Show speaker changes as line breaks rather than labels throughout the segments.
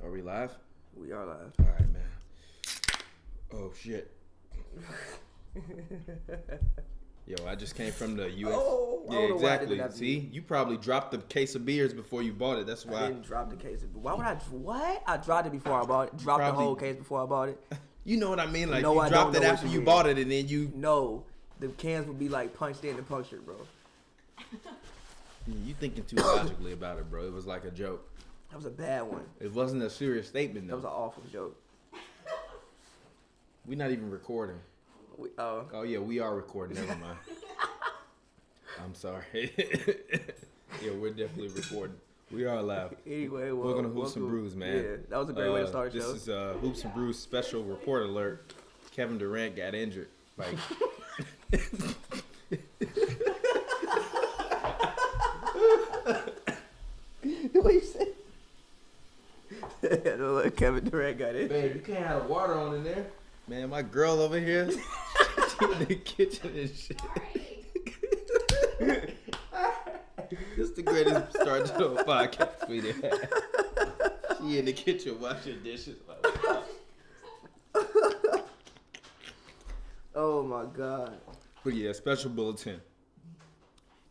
Are we live?
We are live.
All right, man. Oh, shit. Yo, I just came from the U.S.
Oh,
yeah, exactly. See, you probably dropped the case of beers before you bought it. That's why.
I didn't drop the case. Why would I? What? I dropped it before I bought it. Dropped the whole case before I bought it.
You know what I mean? Like,
no,
you
I
dropped
don't
it
know
after
what
you
mean.
bought it, and then you...
No, the cans would be, like, punched in and punctured, bro.
You thinking too logically about it, bro. It was like a joke.
That was a bad one.
It wasn't a serious statement, though.
That was an awful joke.
We're not even recording. Oh, yeah, we are recording. Never mind. I'm sorry. Yeah, we're definitely recording. We are live.
Anyway,
we're going to Hoops and Brews, man.
Yeah, that was a great way to start the show.
This is Hoops and Brews special report alert. Kevin Durant got injured. Like...
What you say? Kevin Durant got injured.
Man, you can't have water on in there. Man, my girl over here, she in the kitchen and shit. This is the greatest start to a podcast we did. She in the kitchen washing dishes.
Oh my God.
But yeah, special bulletin.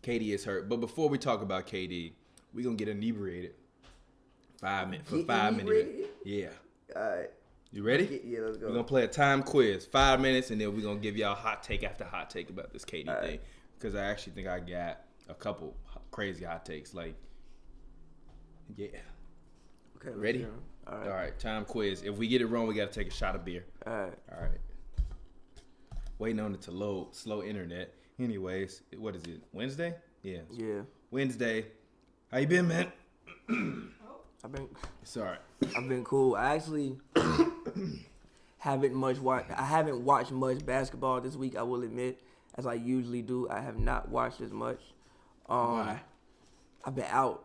KD is hurt. But before we talk about KD, we're going to get inebriated. 5 minutes. For 5 minutes. Yeah.
All right.
You ready?
Yeah, let's go.
We're going to play a time quiz. 5 minutes, and then we're going to give y'all hot take after hot take about this KD thing. Because I actually think I got a couple crazy hot takes. Like, yeah.
Okay.
Ready?
All
right. Time quiz. If we get it wrong, we got to take a shot of beer.
All right.
Waiting on it to load. Slow internet. Anyways, what is it? Wednesday? Yeah.
Yeah.
Wednesday. How you been, man? Sorry.
I've been cool. I actually haven't watched much basketball this week, I will admit, as I usually do. I have not watched as much.
Why?
I've been out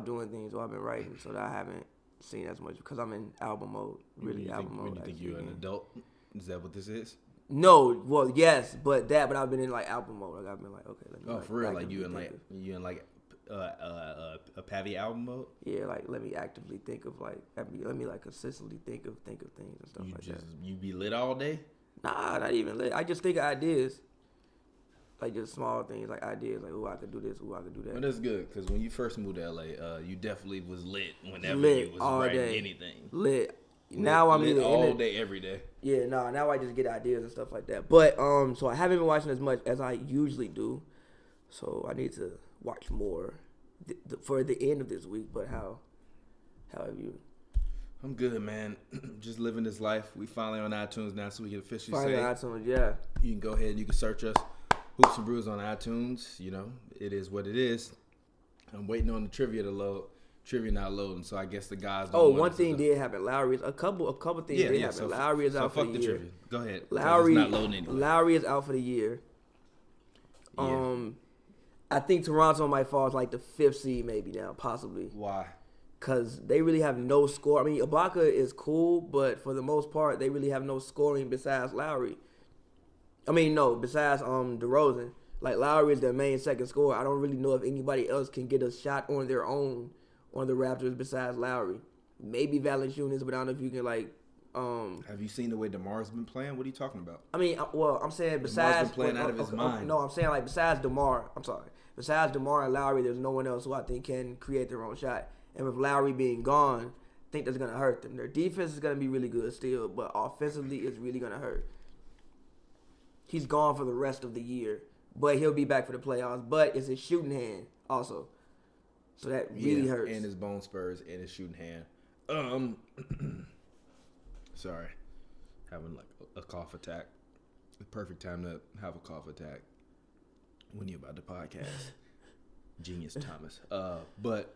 doing things, or I've been writing, so that I haven't seen as much because I'm in album mode. Album mode.
You think you're an adult? Is that what this is?
No, well, yes, but I've been in like album mode. Like I've been like, okay, let me.
Oh, for real? Like you in a Pavy album mode?
Yeah, like let me actively think of like let me like consistently think of things and stuff that.
You be lit all day?
Nah, not even lit. I just think of ideas, like just small things, like ideas, like I could do this, I could do that.
But that's good because when you first moved to LA, you definitely was lit whenever you was
all
writing
day.
anything.
Lit. Now I'm either
all day, every day.
Yeah, now I just get ideas and stuff like that. But so I haven't been watching as much as I usually do. So I need to watch more for the end of this week. But how have you?
I'm good, man. Just living this life. We finally on iTunes now, so we can officially
finally
say.
On iTunes, yeah.
You can go ahead and you can search us, Hoops and Brews on iTunes. You know, it is what it is. I'm waiting on the trivia to load. Trivia not loading, so I guess the guys.
One thing did happen. Lowry, a couple things did happen.
So
Lowry is out for the year.
Trivia. Go ahead.
Lowry,
not loading anyway.
Lowry is out for the year.
Yeah.
I think Toronto might fall as like the 5th seed maybe now, possibly.
Why?
Because they really have no score. I mean, Ibaka is cool, but for the most part, they really have no scoring besides Lowry. I mean, no, besides DeRozan. Like, Lowry is their main second scorer. I don't really know if anybody else can get a shot on their own on the Raptors besides Lowry. Maybe Valanciunas, but I don't know if you can, like...
Have you seen the way DeMar's been playing? What are you talking about?
I mean, I'm saying besides...
DeMar's been playing out of his mind.
No, I'm saying, like, besides DeMar... I'm sorry. Besides DeMar and Lowry, there's no one else who I think can create their own shot. And with Lowry being gone, I think that's going to hurt them. Their defense is going to be really good still, but offensively, it's really going to hurt. He's gone for the rest of the year, but he'll be back for the playoffs. But it's his shooting hand also. So that really hurts.
And his bone spurs and his shooting hand. Sorry. Having like a cough attack. The perfect time to have a cough attack when you're about to podcast. Genius Thomas. But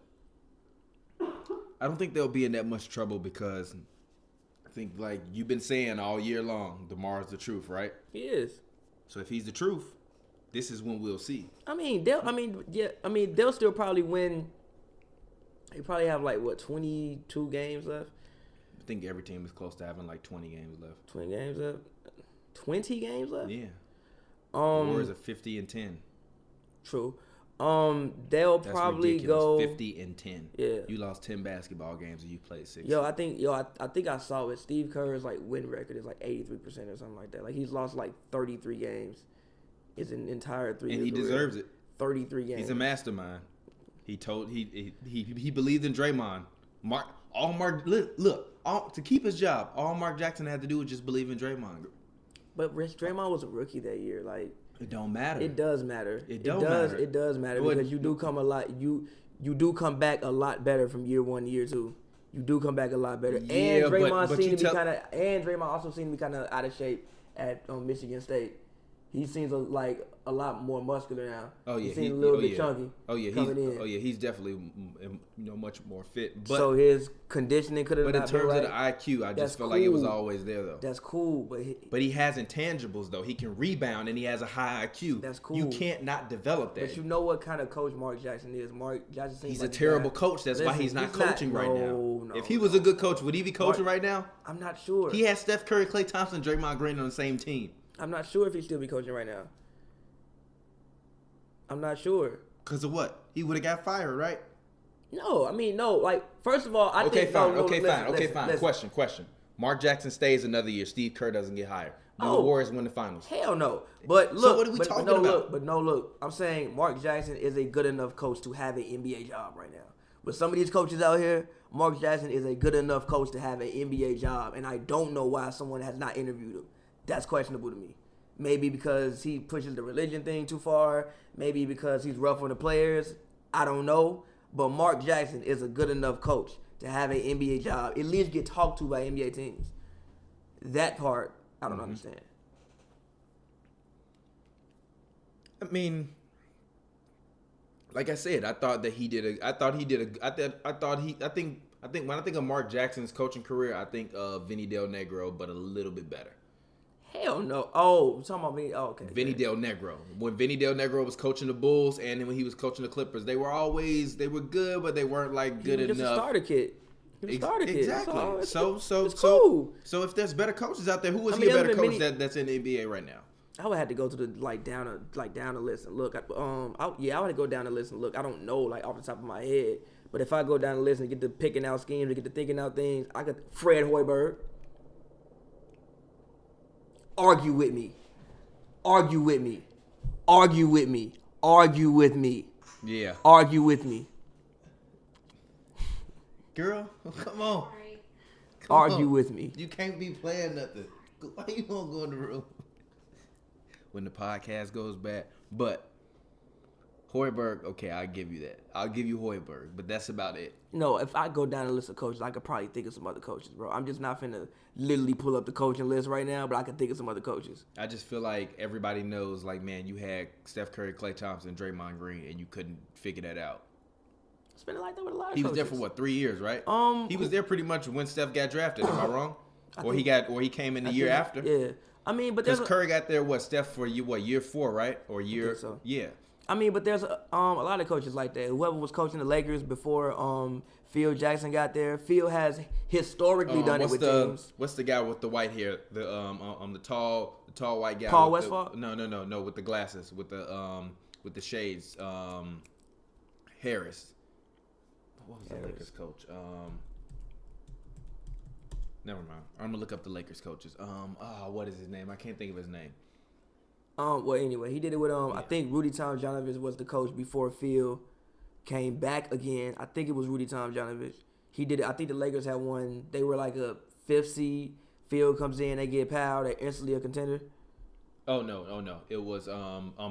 I don't think they'll be in that much trouble because I think like you've been saying all year long, DeMar's the truth, right?
He is.
So if he's the truth, this is when we'll see.
They'll still probably win. They probably have 22 games left.
I think every team is close to having 20 games left.
20 games left? 20 games left?
Yeah. Warriors are 50-10.
True. They'll
That's
probably
ridiculous.
go
50-10.
Yeah.
You lost 10 basketball games and you played 6.
I think I saw it. Steve Kerr's like win record is like 83% or something like that. Like he's lost like 33 games. It's an entire 3 years.
And he deserves it.
33 games.
He's a mastermind. He believed in Draymond. To keep his job, all Mark Jackson had to do was just believe in Draymond.
But Draymond was a rookie that year. Like
it don't matter.
It does matter.
It does.
It does matter because you do come a lot. You do come back a lot better from year 1 to year 2. You do come back a lot better.
Yeah,
and Draymond
but
seemed to be kind of. And Draymond also seemed to be kind of out of shape at Michigan State. He seems like a lot more muscular now.
Oh yeah,
he seems a little bit chunky.
He's definitely much more fit. But
so his conditioning could have.
But in terms of the IQ, I just feel like it was always there though.
That's cool,
but he has intangibles though. He can rebound and he has a high IQ.
That's cool.
You can't not develop that.
But you know what kind of coach Mark Jackson is. Mark Jackson seems
he's
like
a terrible coach. That's why he's not coaching right now.
No,
if he was a good coach, would he be coaching right now?
I'm not sure.
He has Steph Curry, Klay Thompson, Draymond Green on the same team.
I'm not sure if he'd still be coaching right now. I'm not sure.
Because of what? He would have got fired, right?
No, I mean, no. Like, first of all, I think...
Fine. Question. Mark Jackson stays another year. Steve Kerr doesn't get hired. Do the Warriors win the finals?
Hell no. But look...
So what are we talking about?
Look. I'm saying Mark Jackson is a good enough coach to have an NBA job right now. With some of these coaches out here, Mark Jackson is a good enough coach to have an NBA job. And I don't know why someone has not interviewed him. That's questionable to me. Maybe because he pushes the religion thing too far. Maybe because he's rough on the players. I don't know. But Mark Jackson is a good enough coach to have an NBA job. At least get talked to by NBA teams. That part, I don't understand.
I mean, like I said, I think when I think of Mark Jackson's coaching career, I think of Vinny Del Negro, but a little bit better.
Hell no. Oh, I'm talking about Vinny. Oh, okay.
Vinny Del Negro. When Vinny Del Negro was coaching the Bulls and then when he was coaching the Clippers, they were good, but they weren't like good enough.
He was just a starter kid.
Exactly. So
cool.
So if there's better coaches out there, who is he a better coach that's in the NBA right now?
I would have to go to the down the list and look. I would to go down the list and look. I don't know off the top of my head, but if I go down the list and get to picking out schemes and get to thinking out things, I could Fred Hoiberg. Argue with me. Yeah. Argue with me.
Girl, come on.
Argue with me.
You can't be playing nothing. Why you won't go in the room when the podcast goes bad? But Hoiberg, okay, I'll give you that. I'll give you Hoiberg, but that's about it.
No, if I go down the list of coaches, I could probably think of some other coaches, bro. I'm just not finna literally pull up the coaching list right now, but I can think of some other coaches.
I just feel like everybody knows, man, you had Steph Curry, Klay Thompson, Draymond Green, and you couldn't figure that out.
It's been like that with a lot of coaches.
He was there for 3 years, right? He was there pretty much when Steph got drafted. Am I wrong? Or he came in the year after.
Yeah, I mean, but
because Curry got there, Steph for year 4, right? Or year?
I think so.
Yeah.
I mean, but there's a lot of coaches like that. Whoever was coaching the Lakers before Phil Jackson got there, Phil has historically done it with teams.
What's the guy with the white hair? The tall white guy.
Paul Westphal?
No, with the glasses, with the shades. Harris. What was the Lakers coach? Never mind. I'm gonna look up the Lakers coaches. What is his name? I can't think of his name.
Well, anyway, he did it with I think Rudy Tomjanovich was the coach before Phil came back again. I think it was Rudy Tomjanovich. He did it. I think the Lakers had one. They were like a 5th seed. Phil comes in, they get power, they're instantly a contender.
Oh no. It was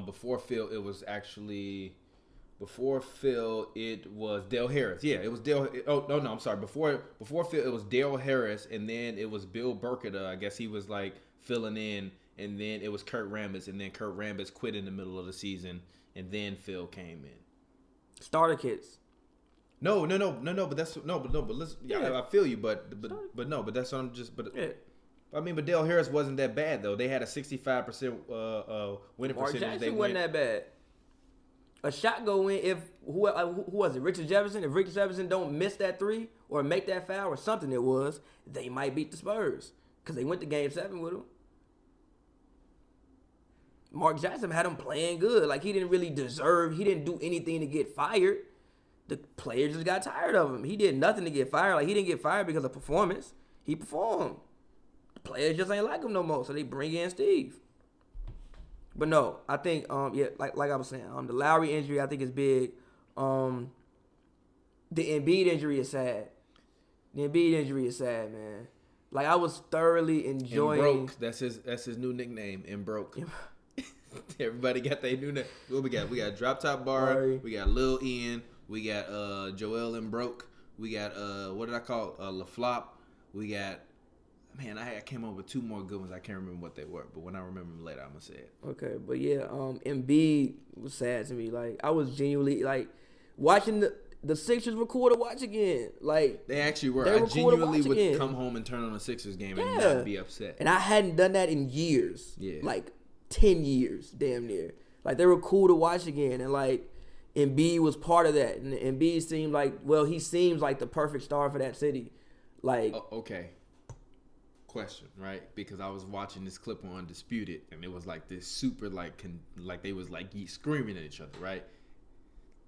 before Phil. It was actually before Phil. It was Dale Harris. Yeah, it was Dale. Oh no, I'm sorry. Before Phil, it was Dale Harris, and then it was Bill Burkett. I guess he was like filling in. And then it was Kurt Rambis, and then Kurt Rambis quit in the middle of the season, and then Phil came in.
Starter kits.
No. But that's but listen. Yeah, I feel you, but that's what I'm just. But
yeah.
I mean, but Dale Harris wasn't that bad though. They had a 65% winning
Mark
percentage.
Jackson wasn't that bad. A shot go in if who was it? Richard Jefferson. If Richard Jefferson don't miss that 3 or make that foul or something, it was they might beat the Spurs because they went to Game 7 with him. Mark Jackson had him playing good. Like, he didn't really deserve, he didn't do anything to get fired. The players just got tired of him. He did nothing to get fired. Like, he didn't get fired because of performance. He performed. The players just ain't like him no more, so they bring in Steve. But no, I think, like I was saying, the Lowry injury I think is big. The Embiid injury is sad. The Embiid injury is sad, man. Like, I was thoroughly enjoying.
Broke. That's his new nickname. Broke. Everybody got their new name. What we got? We got Drop Top Bar. We got Lil Ian. We got Joel Broke. We got what did I call La Flop. We got. Man, I came up with two more good ones. I can't remember what they were, but when I remember them later, I'm gonna say it.
Okay, but yeah, Embiid was sad to me. Like, I was genuinely like watching the Sixers were cool to watch again. Like,
they actually were. I
cool
genuinely would come home and turn on a Sixers game and not be upset.
And I hadn't done that in years.
Yeah,
like 10 years, damn near. Like, they were cool to watch again, and like Embiid was part of that. And Embiid seemed like, well, he seems like the perfect star for that city. Like,
okay. Question, right? Because I was watching this clip on Undisputed, and it was like this super like they was like screaming at each other, right?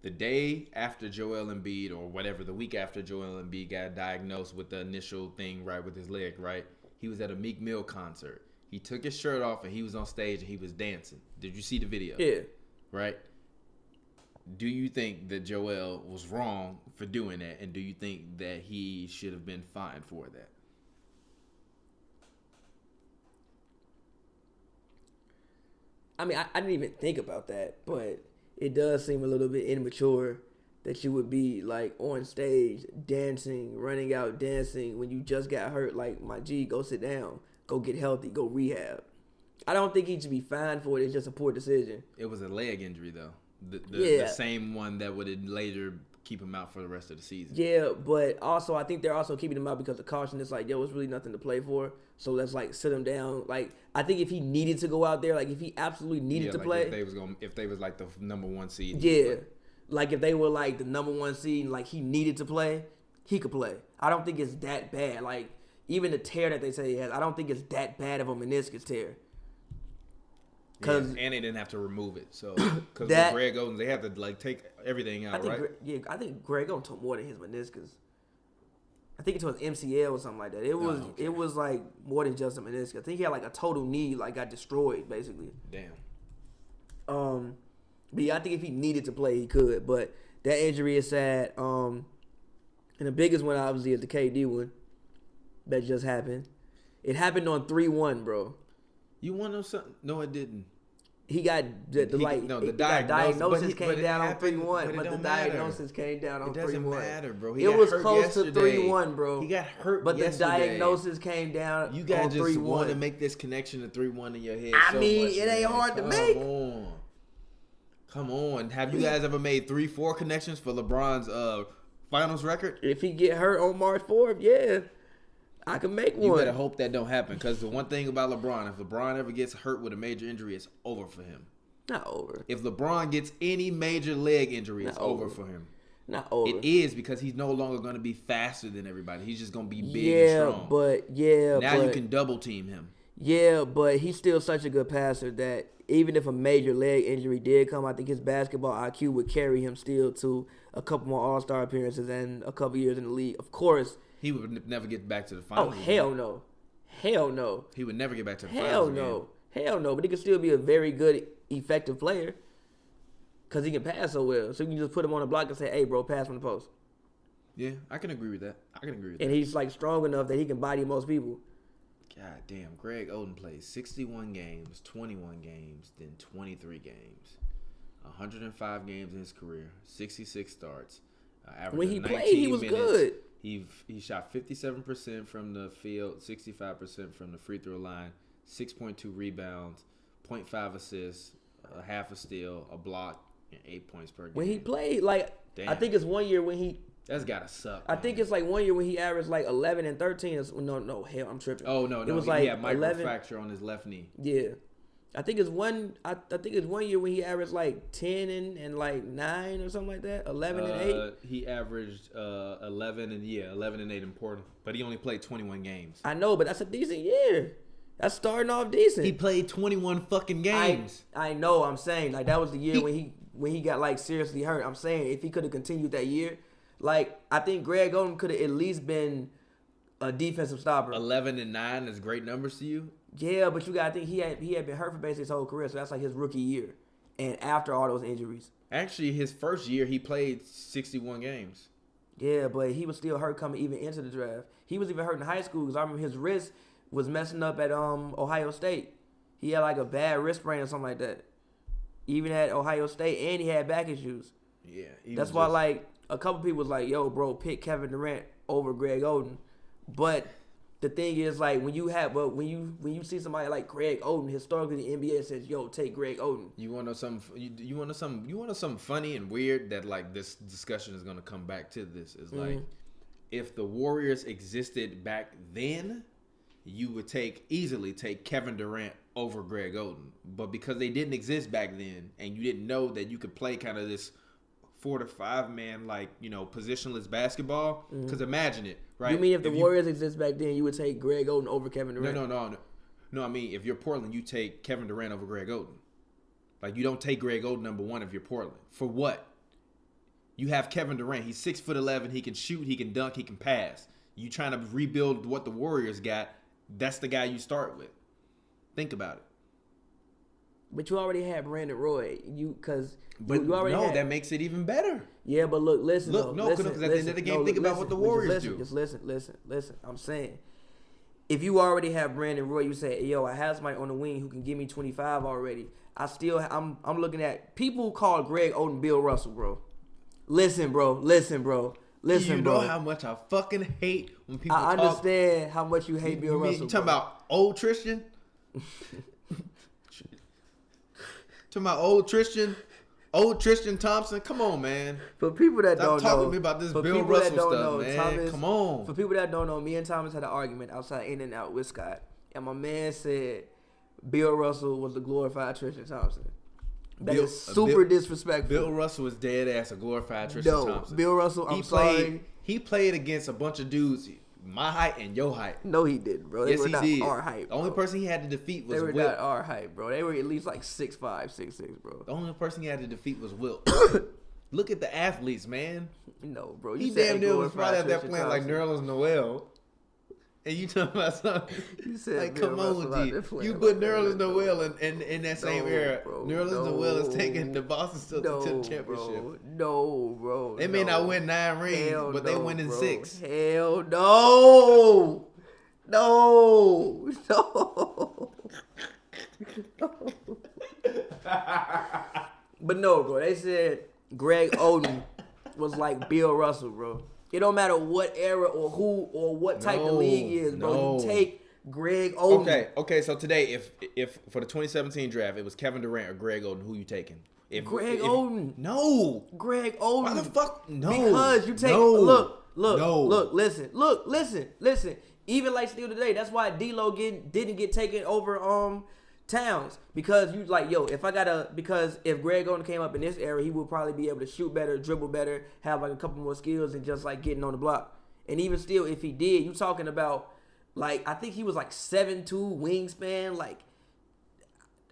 The day after Joel Embiid, or whatever, the week after Joel Embiid got diagnosed with the initial thing, right, with his leg, right? He was at a Meek Mill concert. He took his shirt off and he was on stage and he was dancing. Did you see the video?
Yeah.
Right? Do you think that Joel was wrong for doing that, and do you think that he should have been fined for that?
I mean, I didn't even think about that, but it does seem a little bit immature that you would be, like, on stage, dancing, running out, dancing, when you just got hurt. Like, my G, go sit down, go get healthy, go rehab. I don't think he should be fined for it. It's just a poor decision.
It was a leg injury, though. The same one that would later keep him out for the rest of the season.
Yeah, but also I think they're also keeping him out because of caution. It's like, yo, it's really nothing to play for, so let's like sit him down. Like, I think if he needed to go out there, like if he absolutely needed to play,
if they was like the number one seed,
like if they were like the number one seed, and like he needed to play, he could play. I don't think it's that bad. Like, even the tear that they say he has, I don't think it's that bad of a meniscus tear.
And they didn't have to remove it, so because with Greg Oden, they had to like take everything out, right?
I think Greg Oden took more than his meniscus. I think it was MCL or something like that. It was like more than just a meniscus. I think he had like a total knee like got destroyed basically.
Damn.
But yeah, I think if he needed to play, he could. But that injury is sad. And the biggest one obviously is the KD one that just happened. It happened on 3-1, bro.
You want to know something? No, it didn't.
He got the diagnosis came down on 3-1, but the diagnosis came down on 3-1. It doesn't
matter, bro.
It was close to 3-1, bro.
He got hurt,
but the diagnosis came down on 3-1. You guys just
want to make this connection to 3-1 in your head.
I mean, it ain't hard to make.
Come on. Have you guys ever made 3-4 connections for LeBron's finals record?
If he get hurt on March 4th, yeah. I can make one.
You better hope that don't happen, because the one thing about LeBron, if LeBron ever gets hurt with a major injury, it's over for him.
Not over.
If LeBron gets any major leg injury, it's over for him.
Not over.
It is, because he's no longer going to be faster than everybody. He's just going to be big and strong. Now you can double team him.
Yeah, but he's still such a good passer that even if a major leg injury did come, I think his basketball IQ would carry him still to a couple more All-Star appearances and a couple years in the league. Of course,
he would never get back to the finals.
Oh, hell no. Hell no.
He would never get back to the finals.
Hell no. Hell no. But he could still be a very good, effective player because he can pass so well. So you can just put him on the block and say, hey, bro, pass from the post.
Yeah, I can agree with that.
And he's, like, strong enough that he can body most people.
God damn. Greg Oden plays 61 games, 21 games, then 23 games. 105 games in his career, 66 starts.
When he played, he was good.
He shot 57% from the field, 65% from the free throw line, 6.2 rebounds, 0.5 assists, a half a steal, a block, and 8 points per game.
When he played, like, damn. I think it's 1 year when he...
That's gotta suck.
I think it's like 1 year when he averaged like 11 and 13. No, hell, I'm tripping.
Oh, no.
It was like
he had microfracture on his left knee.
Yeah. I think it's 1 year when he averaged like 10 and like 9 or something like that. 11 and 8.
He averaged 11 and 8 in Portland, but he only played 21 games.
I know, but that's a decent year. That's starting off decent.
He played 21 fucking games.
I know. I'm saying like that was the year when he got like seriously hurt. I'm saying if he could have continued that year, like I think Greg Oden could have at least been a defensive stopper.
11-9 is great numbers to you.
Yeah, but you got to think he had been hurt for basically his whole career, so that's like his rookie year, and after all those injuries.
Actually, his first year he played 61 games.
Yeah, but he was still hurt coming even into the draft. He was even hurt in high school because I remember his wrist was messing up at Ohio State. He had like a bad wrist sprain or something like that. Even at Ohio State, and he had back issues.
Yeah,
that's why like a couple people was like, "Yo, bro, pick Kevin Durant over Greg Oden." But the thing is, like when you see somebody like Greg Oden, historically the NBA says, "Yo, take Greg Oden."
You want to know something? You want to know something funny and weird that like this discussion is going to come back to. This is like if the Warriors existed back then, you would easily take Kevin Durant over Greg Oden. But because they didn't exist back then, and you didn't know that you could play kind of this 4 to 5 man positionless basketball. Because imagine it, right?
You mean if the Warriors exist back then, you would take Greg Oden over Kevin Durant?
No. I mean if you're Portland, you take Kevin Durant over Greg Oden. Like you don't take Greg Oden number 1 if you're Portland. For what? You have Kevin Durant. He's 6'11". He can shoot. He can dunk. He can pass. You trying to rebuild what the Warriors got? That's the guy you start with. Think about it.
But you already had Brandon Roy. You already had.
That makes it even better.
Yeah, but listen.
Because at the end of the game, think about what the Warriors do.
Just listen. I'm saying, if you already have Brandon Roy, you say, "Yo, I have somebody on the wing who can give me 25 already." I'm looking at people call Greg Oden Bill Russell, bro. Listen, bro. You know
how much I fucking hate when people talk.
I understand how much you hate Bill Russell.
You talking about old Tristan? Talking about old Tristan Thompson? Come on, man.
For people that don't know.
Stop talking to me about this Bill Russell stuff, man.
Thomas,
come on.
For people that don't know, me and Thomas had an argument outside In-N-Out with Scott. And my man said Bill Russell was the glorified Tristan Thompson. That is super disrespectful.
Bill Russell was dead ass a glorified Tristan Thompson.
Bill Russell, sorry.
He played against a bunch of dudes my height and your height.
No, he didn't, bro. They were not our height, bro.
The only person he had to defeat was Wilt.
They were not our height, bro. They were at least like 6'5", 6'6", bro.
The only person he had to defeat was Wilt. Look at the athletes, man.
No, bro.
He damn near was probably out there playing like Nerlens Noel. And you talking about something?
You said
like, come on, G. You put Nerlens Noel in that same era. Nerlens Noel is taking the Boston Celtics to the championship.
Bro.
They may not win 9 rings, but they win in 6.
Hell no. No. But no, bro. They said Greg Oden was like Bill Russell, bro. It don't matter what era or who or what type the league is, bro. You take Greg Oden.
Okay. So today, if for the 2017 draft, it was Kevin Durant or Greg Oden, who you taking?
Greg Oden.
No.
Greg Oden.
Why the fuck? No.
Because you take look, listen. Even like still today, that's why D-Lo didn't get taken over Towns, because you like, because if Greg Oden came up in this era, he would probably be able to shoot better, dribble better, have like a couple more skills, and just like getting on the block. And even still, if he did, you talking about like, I think he was like 7'2" wingspan, like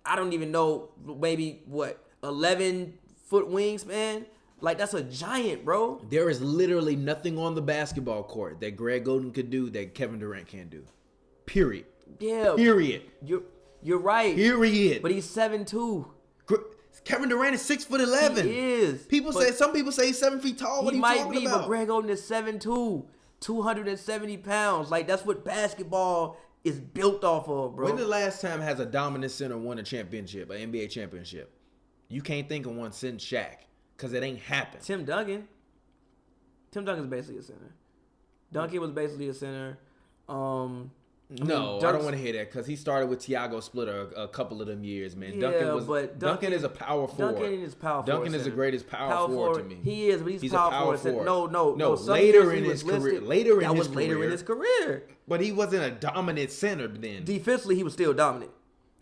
I don't even know, maybe 11-foot wingspan. Like that's a giant, bro.
There is literally nothing on the basketball court that Greg Oden could do that Kevin Durant can't do. Period.
Yeah.
Period.
You're right.
Period.
But he's 7'2".
Kevin Durant is 6'11".
He is.
Some people say he's 7 feet tall. What are you talking about? He might be,
but Greg Oden is 7'2", 270 pounds. Like that's what basketball is built off of, bro.
When the last time has a dominant center won a championship, an NBA championship? You can't think of one since Shaq, because it ain't happened.
Tim Duncan is basically a center. Duncan was basically a center.
I don't want to hear that, because he started with Tiago Splitter a couple of them years, man. Duncan is a power forward.
Duncan is power forward.
Duncan is the greatest power forward to me.
He is, but he's power forward. No.
Later in his career.
Later in his career.
But he wasn't a dominant center then.
Defensively, he was still dominant.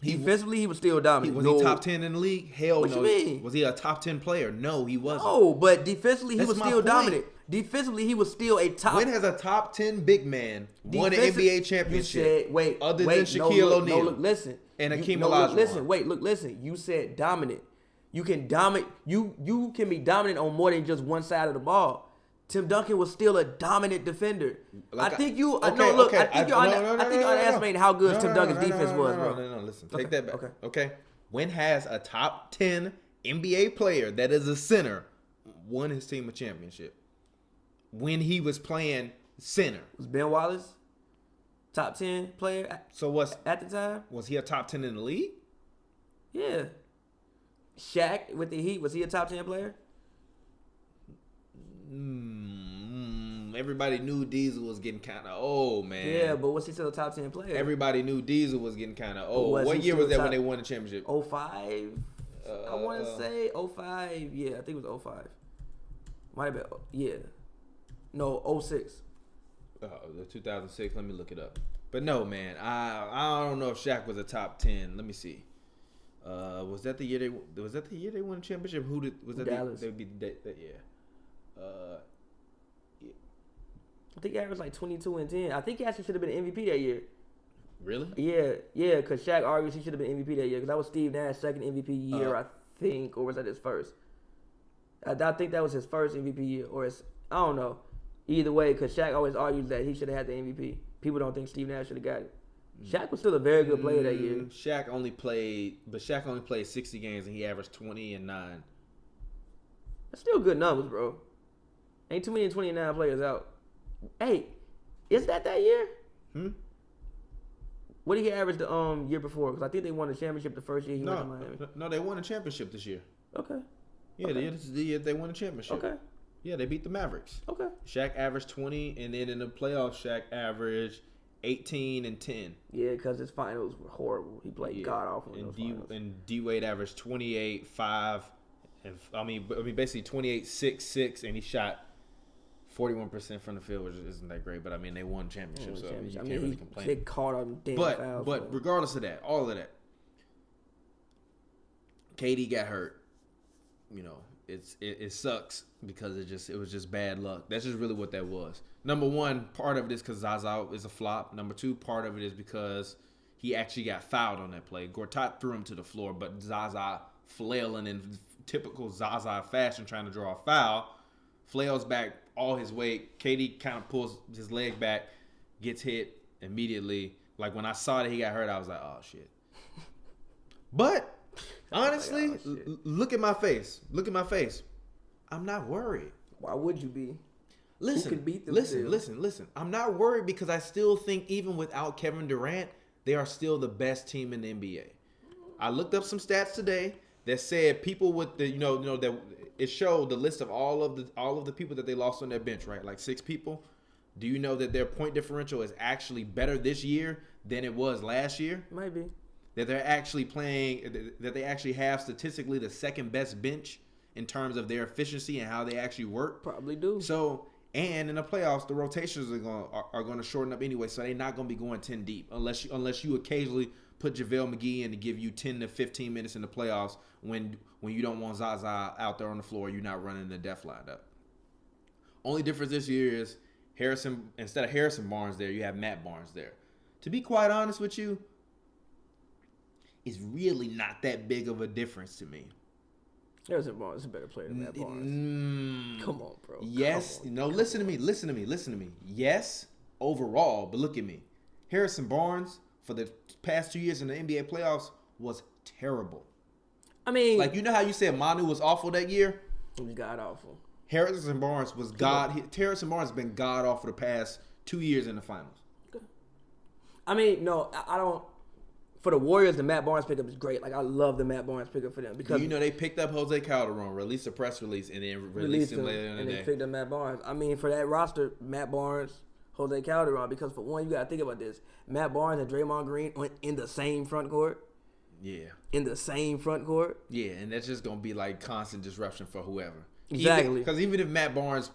Defensively, he was still dominant.
Was he top 10 in the league? Hell
What
no.
you mean?
Was he a top 10 player? No, he wasn't.
No, but defensively, he
That's
was
my
still
point.
dominant. Defensively, he was still a top.
When has a top 10 big man won an NBA championship?
You said, wait,
other
wait,
than Shaquille O'Neal.
No, look, listen.
And Akeem
Olajuwon.
Olajuwon.
Listen. You said dominant. You can dominate. You can be dominant on more than just one side of the ball. Tim Duncan was still a dominant defender. I think you. I think you're underestimating how good Tim Duncan's defense was, bro.
No. Listen, take that back. Okay. When has a top 10 NBA player that is a center won his team a championship? When he was playing center.
Was Ben Wallace top 10 player at the time?
Was he a top 10 in the league?
Yeah. Shaq with the Heat, was he a top 10 player?
Everybody knew Diesel was getting kind of old, man.
Yeah, but was he still a top 10 player?
Everybody knew Diesel was getting kind of old. What year was that when they won the championship?
05? I want to say 05. Yeah, I think it was 05. Might have been, yeah. No, 06.
The 2006, let me look it up. But no, man, I don't know if Shaq was a top 10. Let me see. Was that the year they won the championship? Was that
Dallas? I think he averaged like 22 and 10. I think he actually should have been MVP that year.
Really?
Yeah, because Shaq argues he should have been MVP that year. Because that was Steve Nash's second MVP year, I think. Or was that his first? I think that was his first MVP year. I don't know. Either way, because Shaq always argues that he should have had the MVP. People don't think Steve Nash should have got it. Shaq was still a very good player that year.
Shaq only played 60 games and he averaged 20 and 9.
That's still good numbers, bro. Ain't too many 29 players out. Hey, is that year? What did he average the year before? Because I think they won the championship the first year he went to Miami.
No, they won a championship this year.
Okay.
Yeah, this is the year they won a championship.
Okay.
Yeah, they beat the Mavericks.
Okay.
Shaq averaged 20, and then in the playoffs, Shaq averaged 18 and 10.
Yeah, because his finals were horrible. He played god awful in those finals.
And D-Wade averaged 28, 5, and basically 28, 6, 6, and he shot 41% from the field, which isn't that great. But I mean, they won championships, so you can't really complain.
He caught on damn fouls.
But regardless of that, all of that, KD got hurt. You know, it sucks because it was just bad luck. That's just really what that was. Number one, part of it is because Zaza is a flop. Number two, part of it is because he actually got fouled on that play. Gortat threw him to the floor, but Zaza flailing in typical Zaza fashion, trying to draw a foul, flails back all his weight. KD kind of pulls his leg back, gets hit immediately. Like when I saw that he got hurt, I was like, oh shit. But honestly, look at my face. Look at my face. I'm not worried.
Why would you be?
Listen.
Who could beat them still?
Listen. I'm not worried because I still think even without Kevin Durant, they are still the best team in the NBA. I looked up some stats today that said people with the that it showed the list of all of the people that they lost on their bench, right? Like 6 people. Do you know that their point differential is actually better this year than it was last year?
Maybe.
That they're actually playing, that they actually have statistically the second best bench in terms of their efficiency and how they actually work.
Probably do.
So, and in the playoffs, the rotations are going to shorten up anyway, so they're not going to be going 10 deep unless you occasionally put JaVale McGee in to give you 10 to 15 minutes in the playoffs when you don't want Zaza out there on the floor, you're not running the def lineup. Only difference this year is instead of Harrison Barnes there, you have Matt Barnes there. To be quite honest with you, it's really not that big of a difference to me.
Harrison Barnes is a better player than Matt Barnes. Come on, bro.
Yes. Listen to me. Yes, overall, but look at me. Harrison Barnes, for the past 2 years in the NBA playoffs, was terrible.
I mean,
like, you know how you said Manu was awful that year?
He was god awful.
Harrison Barnes was Harrison Barnes has been god awful the past 2 years in the finals.
I mean, no, I don't. For the Warriors, the Matt Barnes pickup is great. Like, I love the Matt Barnes pickup for them because
they picked up Jose Calderon, released a press release, and then released him later in the day.
And they picked up Matt Barnes. I mean, for that roster, Matt Barnes, Jose Calderon, because for one, you got to think about this. Matt Barnes and Draymond Green in the same front court.
Yeah.
In the same front court.
Yeah, and that's just going to be like constant disruption for whoever.
Exactly.
Because even if Matt Barnes,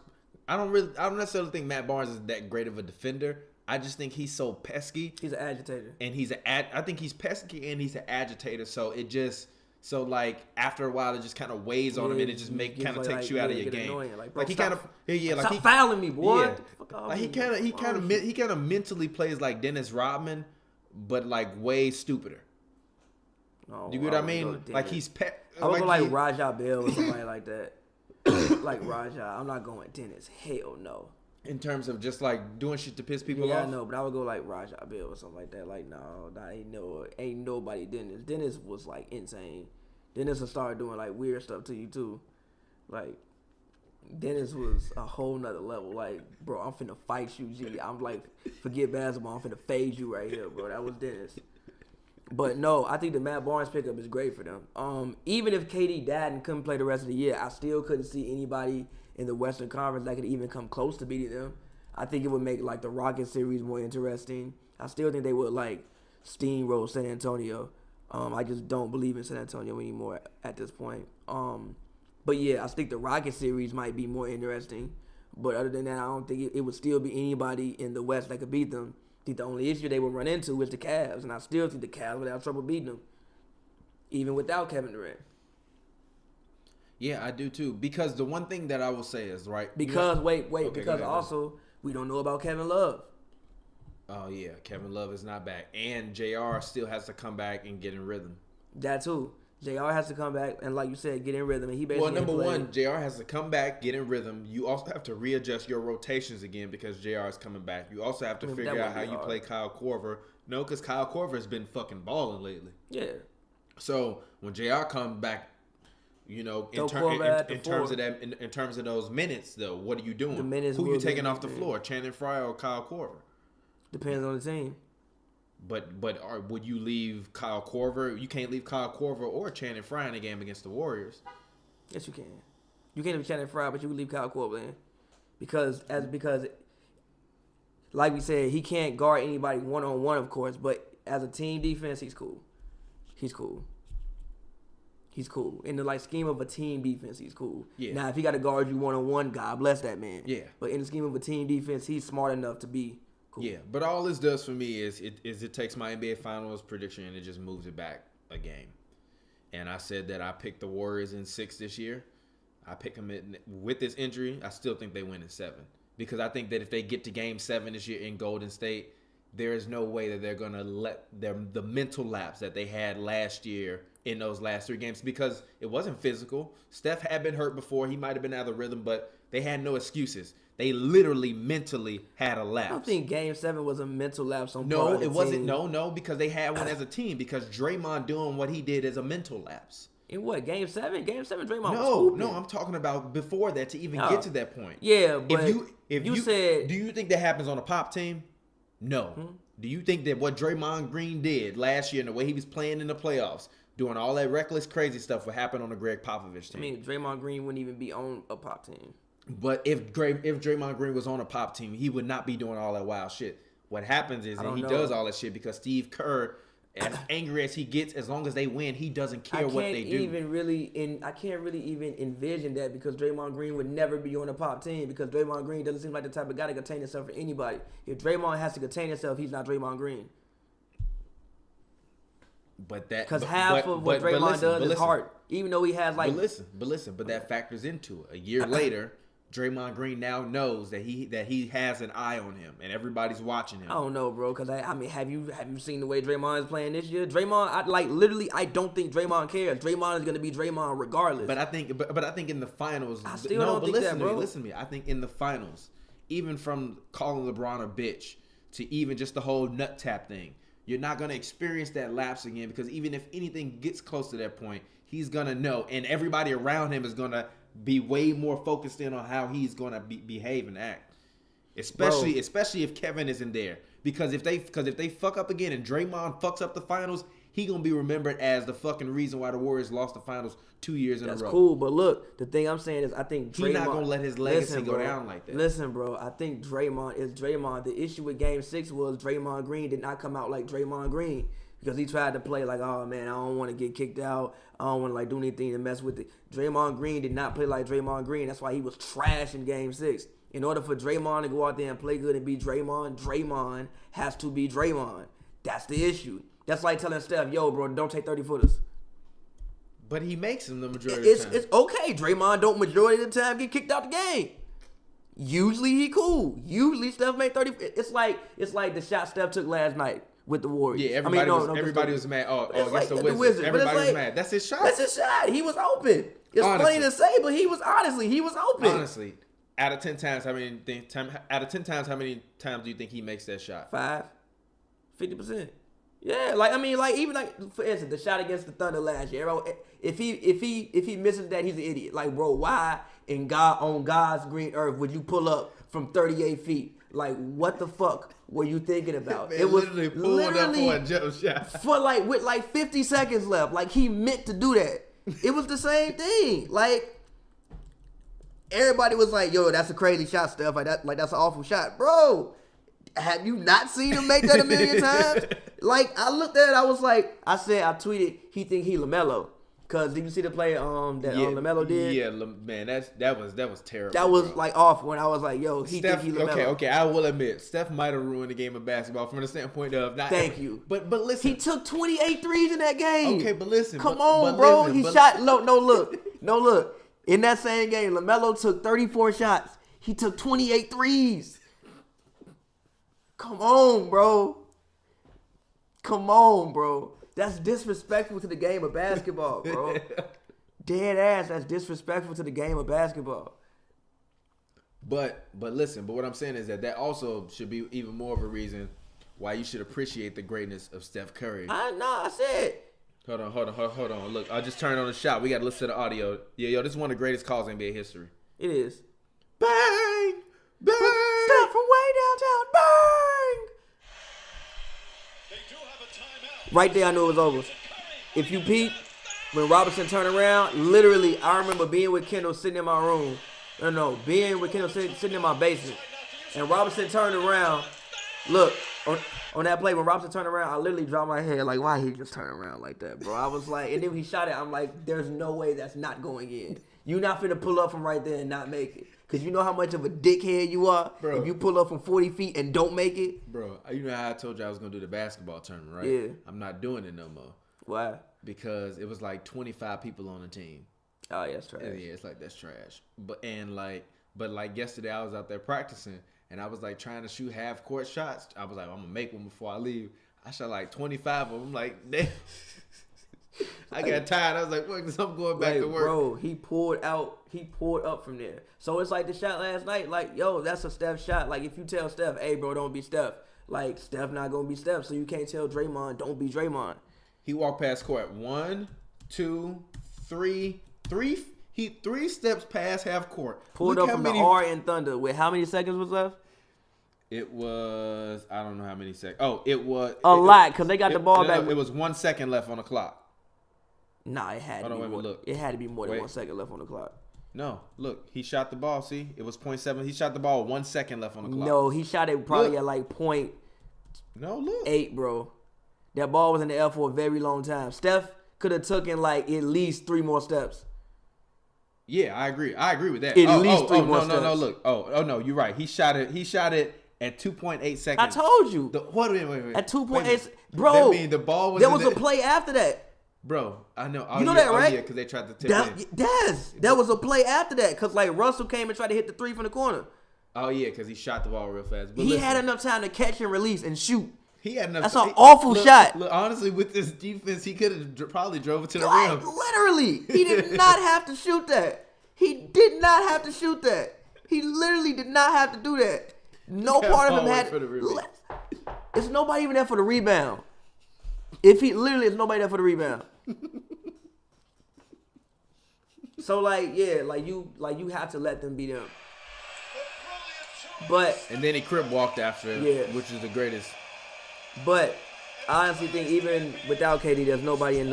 I don't necessarily think Matt Barnes is that great of a defender, I just think he's so pesky.
He's an agitator.
And I think he's pesky and he's an agitator. So it just, like after a while, it just kind of weighs on him and it just kind of takes you out of your game.
Annoying. Like, bro,
like he kind of,
stop fouling me, boy.
Yeah. Like he kind of mentally plays like Dennis Rodman, but like way stupider.
No,
you get what I mean? Like he's
I would go like Raja Bell or somebody like that. Like Raja. I'm not going Dennis. Hell no.
In terms of just like doing shit to piss people off?
Yeah, I know, but I would go like Raja Bell or something like that. Like, no, ain't nobody Dennis. Dennis was like insane. Dennis will start doing like weird stuff to you too. Like, Dennis was a whole nother level. Like, bro, I'm finna fight you, G. I'm like, forget basketball. I'm finna fade you right here, bro. That was Dennis. But no, I think the Matt Barnes pickup is great for them. Even if KD died and couldn't play the rest of the year, I still couldn't see anybody in the Western Conference that could even come close to beating them. I think it would make like the Rockets series more interesting. I still think they would like steamroll San Antonio. I just don't believe in San Antonio anymore at this point. But yeah, I think the Rockets series might be more interesting. But other than that, I don't think it would still be anybody in the West that could beat them. I think the only issue they would run into is the Cavs, and I still think the Cavs would have trouble beating them, even without Kevin Durant.
Yeah, I do too. Because the one thing that I will say is, right?
Because, because also, we don't know about Kevin Love.
Oh, yeah. Kevin Love is not back. And JR still has to come back and get in rhythm.
That too. JR has to come back and, like you said, get in rhythm. And he basically
number one, JR has to come back, get in rhythm. You also have to readjust your rotations again because JR is coming back. You also have to figure out how you play Kyle Korver. No, because Kyle Korver has been fucking balling lately.
Yeah.
So when JR comes back, you know, in terms of those minutes, though, what are you doing? Who you taking off the floor, Channing Frye or Kyle Korver?
Depends on the team.
But would you leave Kyle Korver? You can't leave Kyle Korver or Channing Frye in the game against the Warriors.
Yes, you can. You can't leave Channing Frye, but you can leave Kyle Korver in. Because like we said, he can't guard anybody one-on-one, of course, but as a team defense, he's cool. He's cool. In the like scheme of a team defense, he's cool. Yeah. Now, if he got to guard you one-on-one, God bless that man. Yeah. But in the scheme of a team defense, he's smart enough to be cool.
Yeah, but all this does for me is it takes my NBA Finals prediction and it just moves it back a game. And I said that I picked the Warriors in 6 this year. I pick them with this injury. I still think they win in 7 because I think that if they get to Game 7 this year in Golden State, there is no way that they're gonna let the mental lapse that they had last year in those last 3 games because it wasn't physical. Steph had been hurt before. He might have been out of rhythm, but they had no excuses. They literally mentally had a lapse.
I don't think Game 7 was a mental lapse on
No,
part of the
it wasn't.
team.
No, because they had one as a team because Draymond doing what he did is a mental lapse.
In what, Game 7? Game 7, Draymond was hooping.
No, I'm talking about before that to even get to that point.
Yeah, but
if you said... Do you think that happens on a pop team? No. Do you think that what Draymond Green did last year and the way he was playing in the playoffs, doing all that reckless, crazy stuff would happen on a Greg Popovich team?
I mean, Draymond Green wouldn't even be on a pop team.
But if Draymond Green was on a pop team, he would not be doing all that wild shit. What happens is he does all that shit because Steve Kerr, as angry as he gets, as long as they win, he doesn't care what they do.
I can't really even envision that because Draymond Green would never be on a pop team because Draymond Green doesn't seem like the type of guy to contain himself for anybody. If Draymond has to contain himself, he's not Draymond Green. Because half of what Draymond does is heart, even though he has like.
But that factors into it. A year later, Draymond Green now knows that he has an eye on him and everybody's watching him.
I don't know, bro. Because I mean, have you seen the way Draymond is playing this year? Draymond, I don't think Draymond cares. Draymond is gonna be Draymond regardless.
But I think in the finals,
I still don't think that, bro.
Listen to me. I think in the finals, even from calling LeBron a bitch to even just the whole nut tap thing, you're not gonna experience that lapse again because even if anything gets close to that point, he's gonna know, and everybody around him is gonna be way more focused in on how he's gonna behave and act, especially if Kevin isn't there. Because if they fuck up again and Draymond fucks up the finals, he gonna be remembered as the fucking reason why the Warriors lost the finals 2 years in a row.
That's cool, but look, the thing I'm saying is I think Draymond,
he's not gonna let his legacy go down like that.
Listen, bro, I think Draymond is Draymond. The issue with Game 6 was Draymond Green did not come out like Draymond Green. because he tried to play like, oh man, I don't want to get kicked out. I don't want to like do anything to mess with it. Draymond Green did not play like Draymond Green. That's why he was trash in Game 6. In order for Draymond to go out there and play good and be Draymond, Draymond has to be Draymond. That's the issue. That's like telling Steph, yo, bro, don't take 30-footers.
But he makes them the majority of the time.
It's okay. Draymond don't majority of the time get kicked out the game. Usually he cool. Usually Steph made 30. It's like the shot Steph took last night with the Warriors.
Yeah, everybody was mad. Oh, against the Wizards. Everybody was mad. That's his shot.
That's his shot. He was open. It's funny to say, but he was open.
Honestly, out of 10 times, how many times do you think he makes that shot?
5, 50%. Yeah, even for instance, the shot against the Thunder last year. If he misses that, he's an idiot. Like, bro, why on God's green earth would you pull up from 38 feet? Like, what the fuck were you thinking about?
Man, it was literally pulled up for a jump shot
with 50 seconds left. Like, he meant to do that. It was the same thing. Like, everybody was like, "Yo, that's a crazy shot, Steph. That's an awful shot, bro." Have you not seen him make that a million times? Like, I looked at it, I tweeted, he think he LaMelo. Cause did you see the play LaMelo did?
Yeah, man, that was terrible.
That was like awful. And I was like, yo, he think he LaMelo.
Okay, I will admit, Steph might have ruined the game of basketball from the standpoint of not.
Thank you.
But listen,
he took 28 threes in that game.
Okay, but listen,
come on, bro. He shot no look. In that same game, LaMelo took 34 shots. He took 28 threes. Come on, bro. That's disrespectful to the game of basketball, bro. Dead ass, that's disrespectful to the game of basketball.
But listen, what I'm saying is that also should be even more of a reason why you should appreciate the greatness of Steph Curry.
I said.
Hold on. Look, I just turned on the shot. We got to listen to the audio. Yeah, this is one of the greatest calls in NBA history.
It is.
Bang! Bang!
Steph from way downtown. Bang! Right there, I knew it was over. If you peep, when Robinson turned around, literally, I remember being with Kendall sitting in my room. Being with Kendall sitting in my basement. And Robinson turned around. Look, on that play, when Robinson turned around, I literally dropped my head. Like, why he just turn around like that, bro? I was like, and then when he shot it, I'm like, there's no way that's not going in. You're not finna pull up from right there and not make it. Because you know how much of a dickhead you are?
Bro.
If you pull up from 40 feet and don't make it?
Bro, you know how I told you I was going to do the basketball tournament, right?
Yeah.
I'm not doing it no more.
Why?
Because it was like 25 people on the team.
Oh, yeah, that's trash.
Yeah, it's like, that's trash. But yesterday I was out there practicing, and I was like trying to shoot half court shots. I was like, I'm going to make one before I leave. I shot like 25 of them. I'm like, damn. I got tired. I was like, "What? I'm going back to work."
Bro, he pulled up from there. So it's like the shot last night. Like, yo, that's a Steph shot. Like, if you tell Steph, "Hey, bro, don't be Steph," like Steph not gonna be Steph. So you can't tell Draymond, "Don't be Draymond."
He walked past court 1, 2, 3. He 3 steps past half court.
Pulled up from the R in Thunder with how many seconds was left?
It was, I don't know how many seconds. Oh, it was
a lot because they got the ball back.
It was 1 second left on the clock.
Nah, it had to be more. Look. It had to be more than 1 second left on the clock.
No, look, he shot the ball. See, it was 0.7. He shot the ball 1 second left on the clock.
No, he shot it probably at like point.
No, look.
8, bro. That ball was in the air for a very long time. Steph could have taken like at least 3 more steps.
Yeah, I agree. I agree with that.
At least 3 more steps.
No, look. Oh, no, you're right. He shot it at 2.8 seconds.
I told you.
Wait.
At 2.8, bro.
That mean the ball was.
There was a play after that.
Bro, I know.
You know that, right?
Yeah, because they tried to take it.
There was a play after that because like Russell came and tried to hit the 3 from the corner.
Oh yeah, because he shot the ball real fast. But
he had enough time to catch and release and shoot.
He had enough.
That's an awful shot.
Look, honestly, with this defense, he could have probably drove it to the rim.
Literally, he did not have to shoot that. He did not have to shoot that. He literally did not have to do that. No part of him had. It's nobody even there for the rebound. If he literally is nobody there for the rebound. So like you have to let them beat them. But
and then he crib walked after, which is the greatest.
But I honestly think even without KD, there's nobody in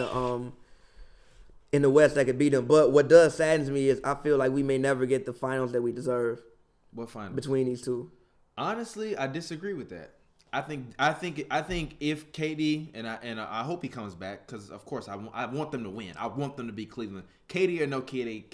the West that could beat him. But what does saddens me is I feel like we may never get the finals that we deserve.
What finals?
Between these two.
Honestly, I disagree with that. I think if KD and I hope he comes back because of course I want them to win. I want them to beat Cleveland. KD or no KD,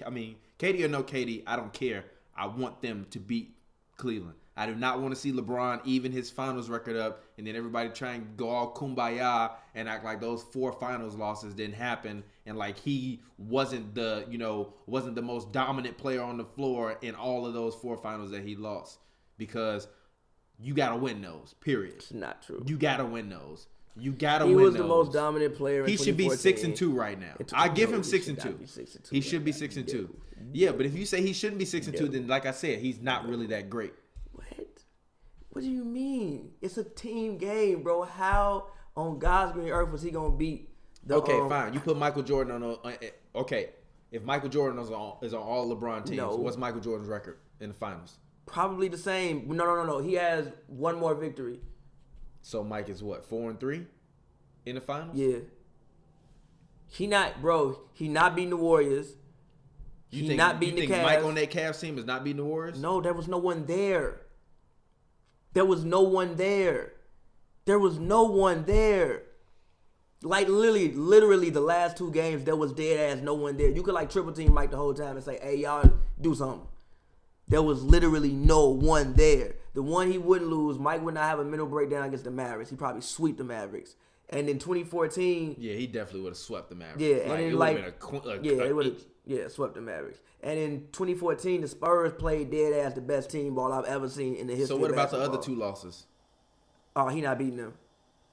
KD or no KD, I don't care. I want them to beat Cleveland. I do not want to see LeBron even his finals record up and then everybody try and go all kumbaya and act like those 4 finals losses didn't happen and like he wasn't the most dominant player on the floor in all of those 4 finals that he lost because you gotta win those. Period.
It's not true.
You gotta win those. You gotta
win
those.
He was the most dominant player.
He should be 6-2 right now. I give him 6-2. He should be 6-2. Yeah, but if you say he shouldn't be 6-2, then like I said, he's not really that great.
What do you mean? It's a team game, bro. How on God's green earth was he gonna beat?
Fine. You put Michael Jordan on okay. If Michael Jordan is on all LeBron teams, what's Michael Jordan's record in the finals?
Probably the same. No. He has one more victory.
So Mike is what, 4-3 in the finals?
Yeah. He not beating the Warriors.
You think Mike on that Cavs team is not beating the Warriors?
No, there was no one there. There was no one there. Like literally the last 2 games, there was dead ass no one there. You could like triple team Mike the whole time and say, hey, y'all do something. There was literally no one there. The one he wouldn't lose, Mike would not have a mental breakdown against the Mavericks. He probably sweep the Mavericks. And in 2014,
yeah, he definitely would have swept the Mavericks.
Yeah, and it would have swept the Mavericks. And in 2014, the Spurs played dead ass the best team ball I've ever seen in the history.
So what
of
about the
basketball.
other 2 losses?
Oh, he not beating them.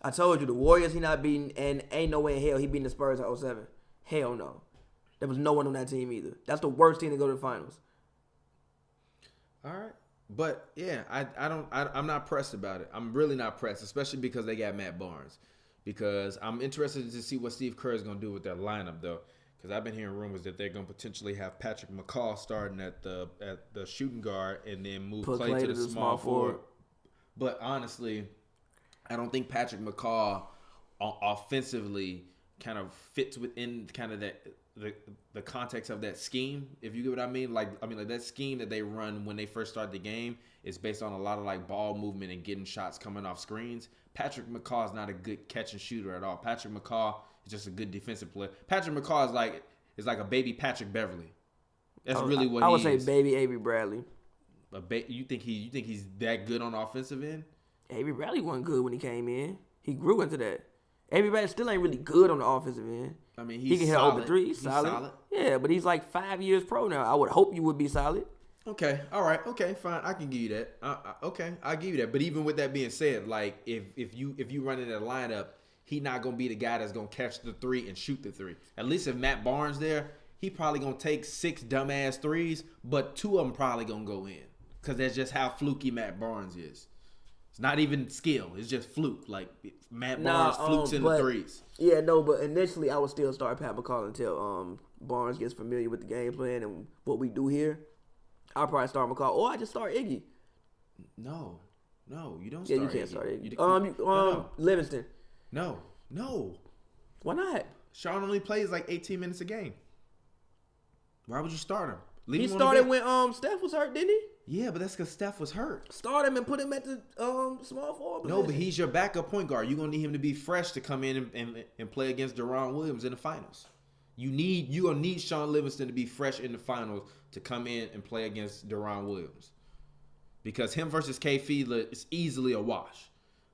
I told you the Warriors he not beating, and ain't no way in hell he beating the Spurs in 07. Hell no. There was no one on that team either. That's the worst team to go to the finals.
All right. But yeah, I'm not pressed about it. I'm really not pressed, especially because they got Matt Barnes. Because I'm interested to see what Steve Kerr is going to do with their lineup, though. Because I've been hearing rumors that they're going to potentially have Patrick McCaw starting at the shooting guard and then move Clay to the small forward. But honestly, I don't think Patrick McCaw offensively kind of fits within kind of that the context of that scheme, if you get what I mean. Like that scheme that they run when they first start the game is based on a lot of like ball movement and getting shots coming off screens. Patrick McCaw is not a good catch and shooter at all. Patrick McCaw is just a good defensive player. Patrick McCaw is like a baby Patrick Beverly. That's really what he is.
I would say baby Avery Bradley.
You think he's that good on the offensive end?
Avery Bradley wasn't good when he came in. He grew into that. Avery Bradley still ain't really good on the offensive end.
I mean,
he can hit open 3. He's solid. Yeah, but he's like 5 years pro now. I would hope you would be solid.
Okay, all right, okay, fine. I can give you that. Okay, I'll give you that. But even with that being said, like if you run in that lineup, he not gonna be the guy that's gonna catch the 3 and shoot the 3. At least if Matt Barnes there, he probably gonna take 6 dumbass 3s, but 2 of them probably gonna go in because that's just how fluky Matt Barnes is. It's not even skill. It's just fluke. Like Matt Barnes flukes in the 3s.
Yeah, no, but initially I would still start Pat McCall until Barnes gets familiar with the game plan and what we do here. I'll probably start McCall, or I just start Iggy.
No, you don't.
Yeah, you can't start Iggy. Livingston.
No.
Why not?
Sean only plays like 18 minutes a game. Why would you start him?
He started when Steph was hurt, didn't he?
Yeah, but that's because Steph was hurt.
Start him and put him at the small forward position.
No, but he's your backup point guard. You're gonna need him to be fresh to come in and play against Deron Williams in the finals. You're gonna need Sean Livingston to be fresh in the finals to come in and play against Deron Williams. Because him versus K. Fiedler is easily a wash.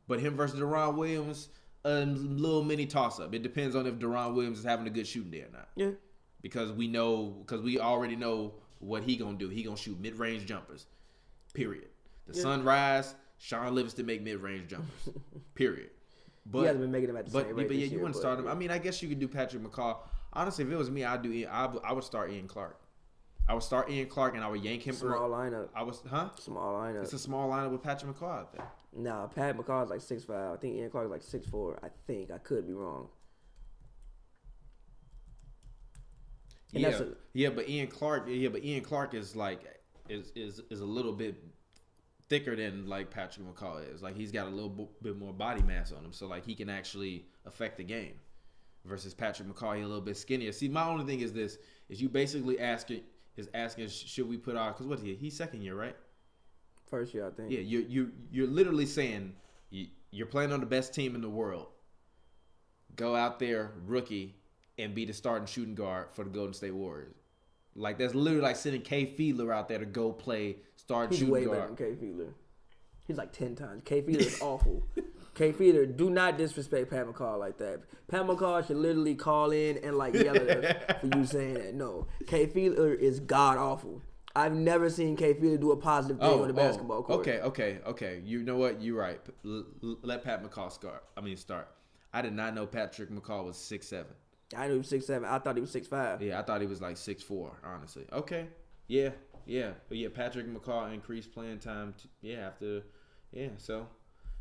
But him versus Deron Williams, a little mini toss-up. It depends on if Deron Williams is having a good shooting day or not.
Yeah.
Because we already know what he gonna do. He gonna shoot mid-range jumpers. Period. The sun rise, Sean Livingston make mid-range jumpers. Period. But
he hasn't been making them at the same rate.
But yeah, you wouldn't start him. I mean, I guess you could do Patrick McCaw. Honestly, if it was me, I would start Ian Clark. I would start Ian Clark and I would yank him.
Small lineup.
Small
lineup.
It's a small lineup with Patrick McCaw out there.
Nah, Pat McCaw's like 6'5". I think Ian Clark is like 6'4". I think. I could be wrong.
And but Ian Clark is like is a little bit thicker than like Patrick McCaw is. Like he's got a little bit more body mass on him, so like he can actually affect the game. Versus Patrick McCaw, he's a little bit skinnier. See, my only thing is this: is you basically asking should we put our, because what he's second year, right?
First year, I think.
Yeah, you're literally saying You're playing on the best team in the world. Go out there, rookie, and be the starting shooting guard for the Golden State Warriors. Like, that's literally like sending K. Fiedler out there to go play starting shooting guard.
He's way better than K. Fiedler. He's like 10 times. K. Fiedler is awful. K. Fiedler, do not disrespect Pat McCall like that. Pat McCall should literally call in and like yell at us for you saying that. No, K. Fiedler is god awful. I've never seen K. Fiedler do a positive thing on the basketball court.
Okay. You know what? You're right. Let Pat McCall start. I did not know Patrick McCall was 6'7".
I knew he was 6'7". I thought he was 6'5".
Yeah, I thought he was like 6'4", honestly. Okay. Yeah. But yeah, Patrick McCall increased playing time. So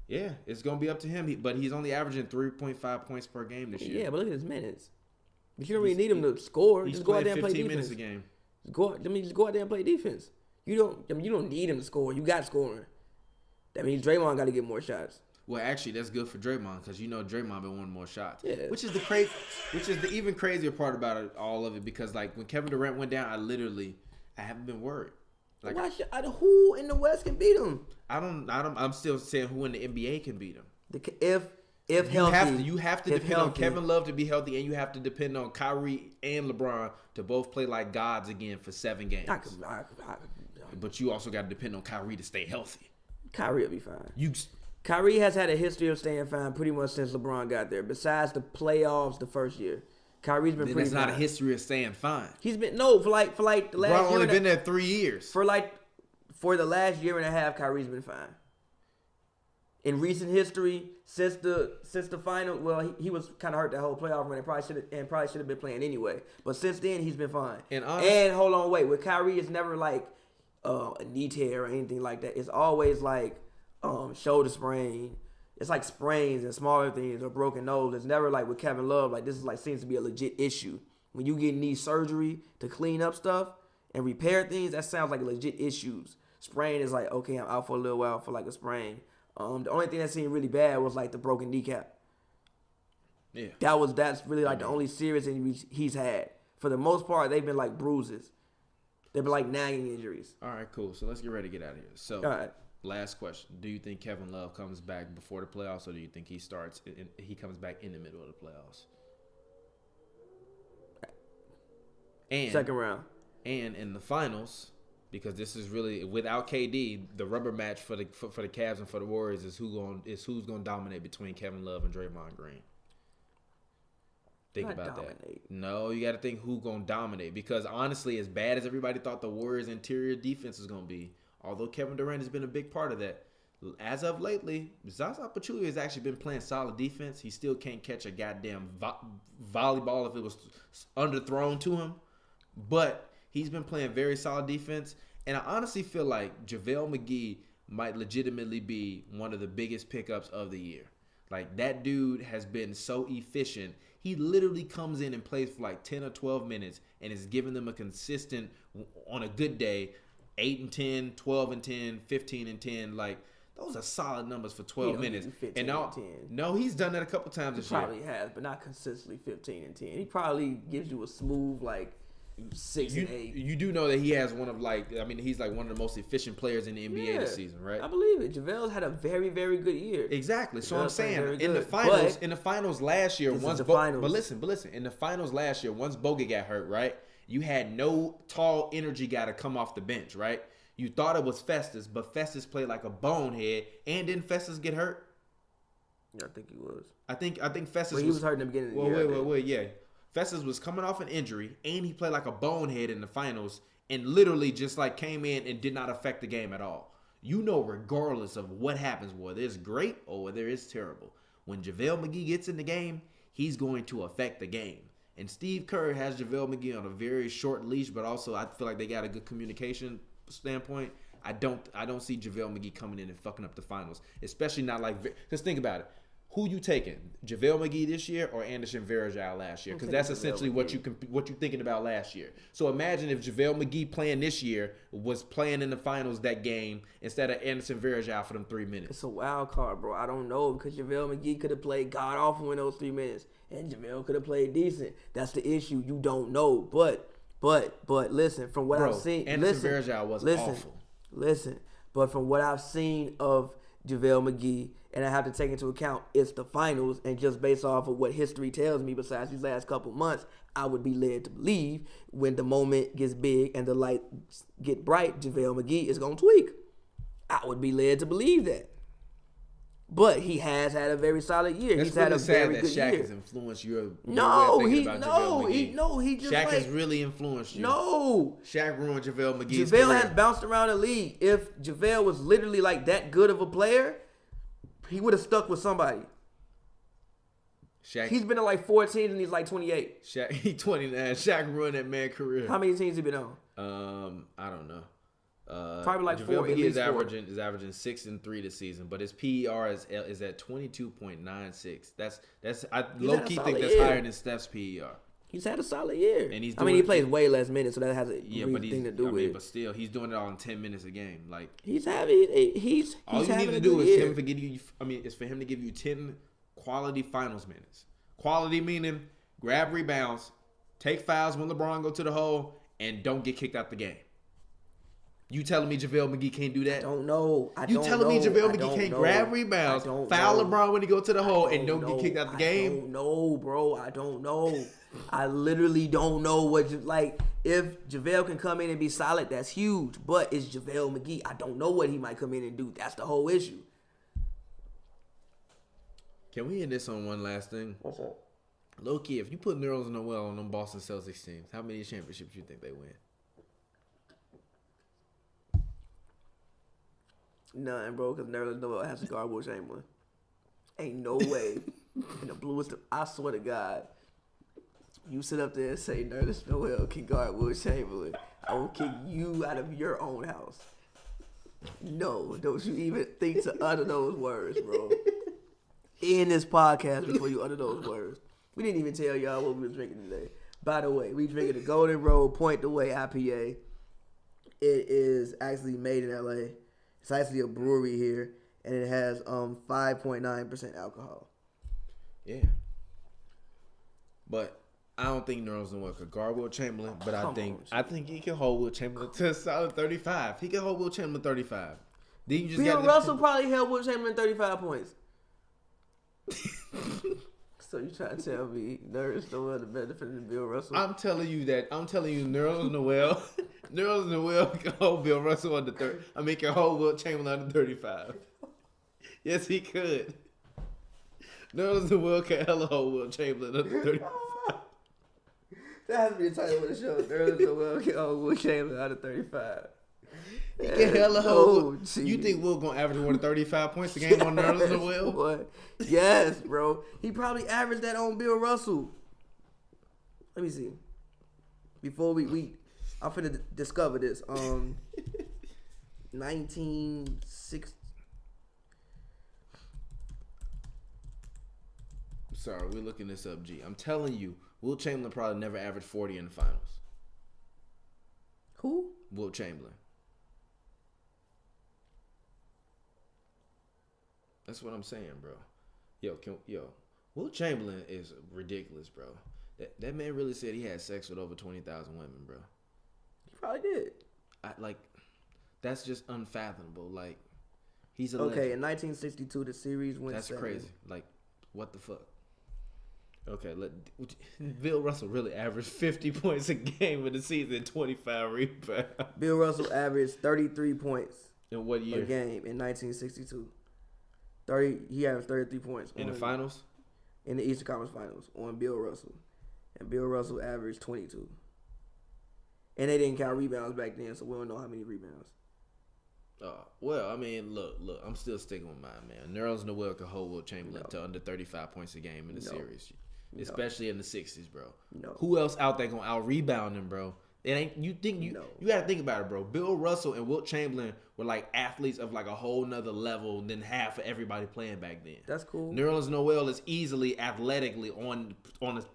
it's going to be up to him. But he's only averaging 3.5 points per game this year.
Yeah, but look at his minutes. But you don't really need him to score.
He's
just go out there and play
15
defense.
minutes a game.
Just go out there and play defense. You don't need him to score. You got scoring. That means Draymond got to get more shots.
Well, actually, that's good for Draymond because Draymond been wanting more shots.
Yeah.
Which is the even crazier part about it, all of it, because like when Kevin Durant went down, I haven't been worried. Like,
who in the West can beat him?
I'm still saying who in the NBA can beat him.
If healthy,
you have to depend on Kevin Love to be healthy, and you have to depend on Kyrie and LeBron to both play like gods again for 7 games. But you also got to depend on Kyrie to stay healthy.
Kyrie will be fine. Kyrie has had a history of staying fine pretty much since LeBron got there. Besides the playoffs, the first year, Kyrie's been pretty fine.
That's not a history of staying fine.
He's been for like the last.
LeBron only been there 3 years.
For the last year and a half, Kyrie's been fine. In recent history, since the final, well, he was kind of hurt that whole playoff run and probably should have been playing anyway. But since then, he's been fine. And hold on, wait, with Kyrie, it's never like a knee tear or anything like that. It's always like shoulder sprain. It's like sprains and smaller things or broken nose. It's never like with Kevin Love. Like this is like seems to be a legit issue. When you get knee surgery to clean up stuff and repair things, that sounds like legit issues. Sprain is like, okay, I'm out for a little while for like a sprain. The only thing that seemed really bad was like the broken kneecap. Yeah. That's really like the only serious injuries he's had. For the most part, they've been like bruises. They've been like nagging injuries.
All right, cool. So let's get ready to get out of here. So, all right. Last question: do you think Kevin Love comes back before the playoffs, or do you think he comes back in the middle of the playoffs? And
second round.
And in the finals, because this is really without KD, the rubber match for the Cavs and for the Warriors is who's going to dominate between Kevin Love and Draymond Green. Think
Not
about
dominate.
that. No, you got to think who's going to dominate, because honestly, as bad as everybody thought the Warriors' interior defense was going to be, although Kevin Durant has been a big part of that, as of lately, Zaza Pachulia has actually been playing solid defense. He still can't catch a goddamn volleyball if it was underthrown to him, but he's been playing very solid defense. And I honestly feel like JaVale McGee might legitimately be one of the biggest pickups of the year. Like, that dude has been so efficient. He literally comes in and plays for like 10 or 12 minutes and is giving them a consistent, on a good day, 8 and 10, 12 and 10, 15 and 10. Like, those are solid numbers for 12 minutes. And now, no, he's done that a couple times this year.
He probably has, but not consistently 15 and 10. He probably gives you a smooth, like, 6 and 8.
You do know that he has he's like one of the most efficient players in the NBA this season, right?
I believe it. JaVale's had a very, very good year.
Exactly. So I'm saying in the finals last year, but listen, in the finals last year, once Bogut got hurt, right? You had no tall energy guy to come off the bench, right? You thought it was Festus, but Festus played like a bonehead. And didn't Festus get hurt?
Yeah, I think he was.
I think Festus
he was hurt in the beginning of the year.
Wait, yeah. Festus was coming off an injury, and he played like a bonehead in the finals, and literally just like came in and did not affect the game at all. You know, regardless of what happens, whether it's great or whether it's terrible, when JaVale McGee gets in the game, he's going to affect the game. And Steve Kerr has JaVale McGee on a very short leash, but also I feel like they got a good communication standpoint. I don't see JaVale McGee coming in and fucking up the finals, especially not like, because think about it. Who you taking? JaVale McGee this year or Anderson Varejao last year? Because that's essentially what you thinking about last year. So imagine if JaVale McGee playing this year was playing in the finals that game instead of Anderson Varejao for them 3 minutes.
It's a wild card, bro. I don't know, because JaVale McGee could have played god awful in those 3 minutes, and JaVale could have played decent. That's the issue. You don't know. But listen, from what I've seen,
Anderson Varejao was awful.
Listen, but from what I've seen of JaVale McGee, and I have to take into account it's the finals, and just based off of what history tells me besides these last couple months, I would be led to believe when the moment gets big and the lights get bright, JaVale McGee is going to tweak. I would be led to believe that. But he has had a very solid year. He's had a very good year.
Shaq has influenced your
he just
Shaq
like,
has really influenced you.
No,
Shaq ruined JaVale McGee's
JaVale
career.
has bounced around the league. If JaVale was literally like that good of a player, he would have stuck with somebody. He's been in like 4 teams and he's like 28.
He 29. Shaq ruined that man's career.
How many teams he been on?
I don't know.
Probably like
JaVale
4.
McGee is
4.
averaging 6 and 3 this season, but his PER is at 22.96. That's I low key think that's higher than Steph's PER.
He's had a solid year.
And he
plays way less minutes, so that has a thing to do with it.
But still, he's doing it all in 10 minutes a game. Like
he's all you need to do
is for him to give you 10 quality finals minutes. Quality meaning grab rebounds, take fouls when LeBron go to the hole, and don't get kicked out the game. You telling me JaVale McGee can't do that?
I don't know.
You telling me JaVale McGee can't grab rebounds, foul LeBron when he go to the hole, and don't get kicked out the game?
I don't know, bro. I don't know. I literally don't know if JaVale can come in and be solid, that's huge. But it's JaVale McGee. I don't know what he might come in and do. That's the whole issue.
Can we end this on one last thing?
What's up?
Low key, if you put Nerlens Noel on them Boston Celtics teams, how many championships you think they win?
None, bro, because Nerlens Noel has to guard Wilt Chamberlin. Ain't no way. In the bluest, I swear to God, you sit up there and say Nerlens Noel can guard Wilt Chamberlain, I will kick you out of your own house. No, don't you even think to utter those words, bro. In this podcast before you utter those words. We didn't even tell y'all what we were drinking today. By the way, we drinking the Golden Road Point the Way IPA. It is actually made in LA. It's actually a brewery here, and it has 5.9% alcohol.
Yeah. But I don't think Nerlens Noel could guard Wilt Chamberlain, but I think he can hold Wilt Chamberlain to a solid 35. He can hold Wilt Chamberlain 35. Then you just
Bill Russell probably held Wilt Chamberlain 35 points. So you trying to tell me Nerlens Noel the benefit than Bill Russell?
I'm telling you Nerlens Noel can hold Bill Russell under 30. Can hold Wilt Chamberlain under 35. Yes, he could. Nerlens Noel can hella hold Wilt Chamberlain under 35.
That has to be the title of the show. Nerlens Noel can hold Wilt Chamberlain under 35.
He can hella hold. You think Wilt gonna average more than 35 points a game on Nerlens Noel?
What? Yes, bro. He probably averaged that on Bill Russell. Let me see. Before I'm finna discover this. 1960.
Sorry, we're looking this up, G. I'm telling you, Wilt Chamberlain probably never averaged 40 in the finals.
Who?
Wilt Chamberlain. That's what I'm saying, bro. Wilt Chamberlain is ridiculous, bro. That man really said he had sex with over 20,000 women, bro.
He probably did.
That's just unfathomable. Like, he's a legend.
Okay, in 1962, the series went.
That's
7.
crazy. Like, what the fuck? Okay, Bill Russell really averaged 50 points a game in the season, 25 rebounds.
Bill Russell averaged 33 points
in what year?
A game in 1962. He averaged 33 points
in the finals.
In the Eastern Conference Finals on Bill Russell, and Bill Russell averaged 22. And they didn't count rebounds back then, so we don't know how many rebounds.
Look, I'm still sticking with mine, man. Nerlens Noel could hold Wilt Chamberlain to under 35 points a game in the series, especially in the 60s, bro.
No.
Who else out there gonna out rebound him, bro? It ain't. You gotta think about it, bro. Bill Russell and Wilt Chamberlain were like athletes of like a whole nother level than half of everybody playing back then.
That's cool.
Nerlens Noel is easily athletically on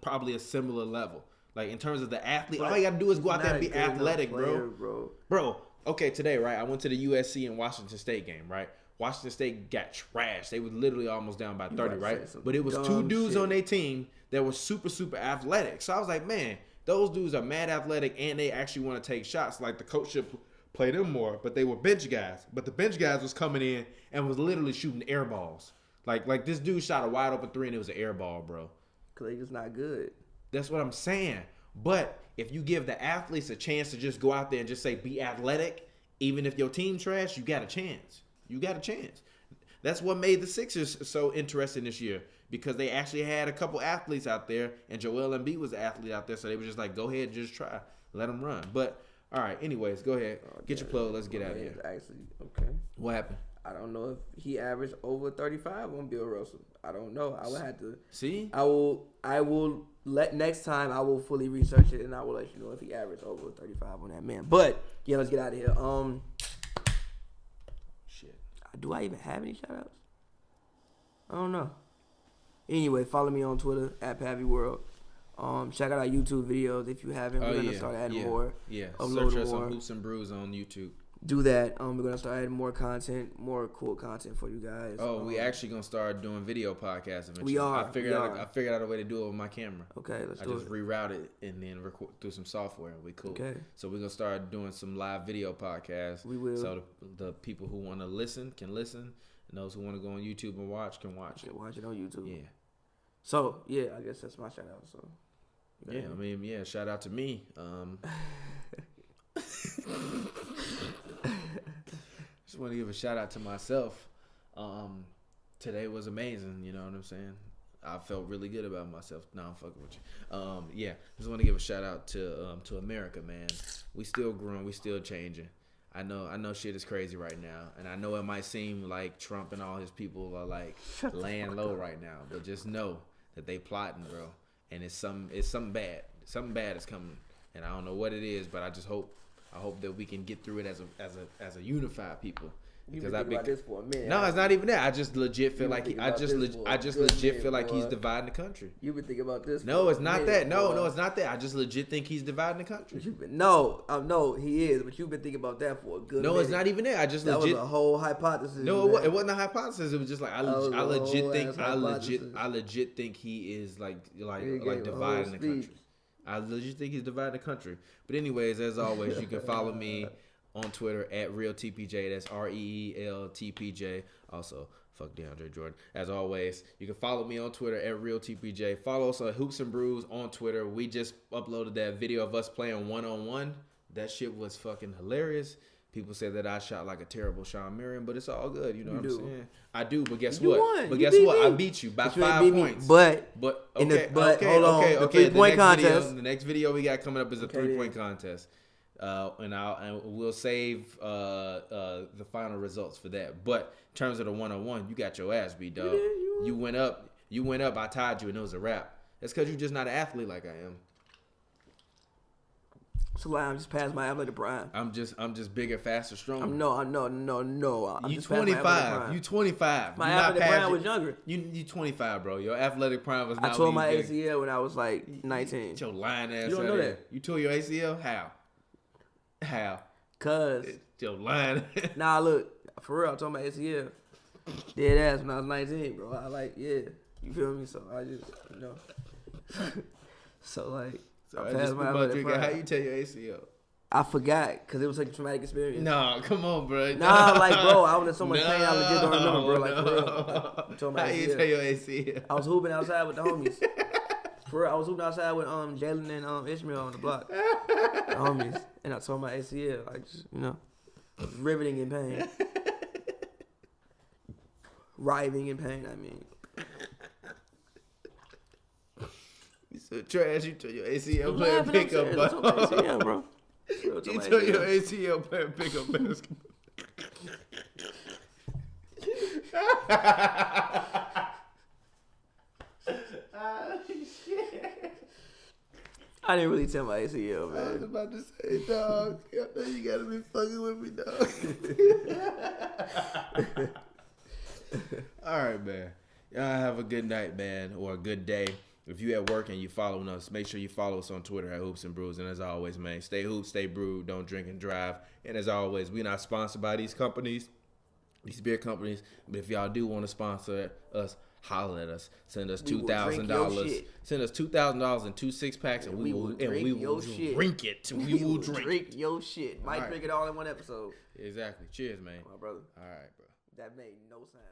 probably a similar level. Like in terms of the athlete, all you gotta do is go out there and be athletic, bro. Okay, today, right? I went to the USC and Washington State game, right? Washington State got trashed. They were literally almost down by 30, right? But it was two dudes on their team that were super, super athletic. So I was like, man, those dudes are mad athletic and they actually want to take shots. Like the coach should play them more, but they were bench guys. But the bench guys was coming in and was literally shooting air balls. Like this dude shot a wide open 3 and it was an air ball, bro.
Because they just not good.
That's what I'm saying. But if you give the athletes a chance to just go out there and just say, be athletic, even if your team trash, you got a chance. You got a chance. That's what made the Sixers so interesting this year, because they actually had a couple athletes out there, and Joel Embiid was an athlete out there, so they were just like, go ahead and just try. Let them run. But, all right, anyways, go ahead. Get your plug. Let's get out of here.
Actually, okay.
What happened?
I don't know if he averaged over 35 on Bill Russell. I don't know. I would have to.
See?
I will let next time I will fully research it and I will let you know if he averaged over 35 on that man. But yeah, let's get out of here.
Shit.
Do I even have any shout outs? I don't know. Anyway, follow me on Twitter at PavyWorld. Check out our YouTube videos if you haven't. We're gonna start adding more.
Yeah.
Upload
Search us
more.
on Hoops and Brews on YouTube.
Do that. We're gonna start adding more content, more cool content for you guys.
Oh, we actually gonna start doing video podcasts eventually.
We are.
I figured out a way to do it with my camera.
Okay, let's do it.
I just reroute it and then record through some software. We cool.
Okay.
So we're gonna start doing some live video podcasts.
We will.
So the people who want to listen can listen, and those who want to go on YouTube and watch can watch it.
Watch it on YouTube.
Yeah.
So yeah, I guess that's my shout out. So.
Yeah, I mean, shout out to me. Just want to give a shout out to myself. Today was amazing. You know what I'm saying? I felt really good about myself. No, I'm fucking with you. Yeah, just want to give a shout out to America, man. We still growing. We still changing. I know shit is crazy right now, and I know it might seem like Trump and all his people are like laying low right now, but just know that they plotting, bro. And it's something bad. Something bad is coming, and I don't know what it is, but I hope that we can get through it as a unified people.
Because I've been about this for a minute.
No, it's not even that. I just legit feel like feel like he's dividing the country.
You've been thinking about this.
No, it's not that. No, it's not that. I just legit think he's dividing the country.
No, he is. But you've been thinking about that for a good.
No,
minute.
It's not even that. That
was a whole hypothesis.
No, it wasn't a hypothesis. It was just like I legit think he is like dividing the country. I legit think he's dividing the country. But anyways, as always, you can follow me on Twitter at RealTPJ. That's ReelTPJ. Also, fuck DeAndre Jordan. As always, you can follow me on Twitter at RealTPJ. Follow us on Hoops and Brews on Twitter. We just uploaded that video of us playing one-on-one. That shit was fucking hilarious. People said that I shot like a terrible Sean Marion, but it's all good. You know what I'm saying? I do, but guess what?
Won.
But guess what? I beat you by 5 points.
But
okay,
hold on. The 3-point contest.
The next video we got coming up is a 3-point contest. And we'll save the final results for that. But in terms of the one-on-one, you got your ass beat, dog. You went up. I tied you, and it was a wrap. That's because you're just not an athlete like I am.
So I'm just past my athletic prime.
I'm just bigger, faster, stronger.
No. I'm
you 25. You 25.
My athletic prime was younger.
You 25, bro. Your athletic prime was not.
I tore my ACL when I was like 19.
Your lying ass.
You don't know that.
You tore your ACL? How?
Cause
your lying.
Nah, look, for real, I tore my ACL. Dead ass when I was 19, bro. You feel me? So I just, So like.
So I just how you tell your ACL?
I forgot because it was like a traumatic experience.
No, come on, bro.
Bro, I was in so much pain. I legit don't remember, bro. Like, for real.
How you tell your ACL?
I was hooping outside with the homies. For real, I was hooping outside with Jalen and Ishmael on the block. The homies. And I tore my ACL. Like, just, riveting in pain. Writhing in pain, I mean.
So trash, you tore your ACL playing pickup
basketball. Bro.
You tore your ACL playing pickup basketball.
I didn't really tear my ACL, man.
I was about to say, dog, I know you gotta be fucking with me, dog. All right, man. Y'all have a good night, man, or a good day. If you at work and you following us, make sure you follow us on Twitter at Hoops and Brews. And as always, man, stay hoop, stay brewed, don't drink and drive. And as always, we're not sponsored by these companies, these beer companies. But if y'all do want to sponsor us, holler at us. Send us
We will drink your
$2,000.
shit.
Send us $2,000 and 2 6-packs, and we will
drink your shit.
drink it. We will drink
your shit. Might drink it all in one episode.
Exactly. Cheers, man.
My brother.
All right, bro.
That made no sound.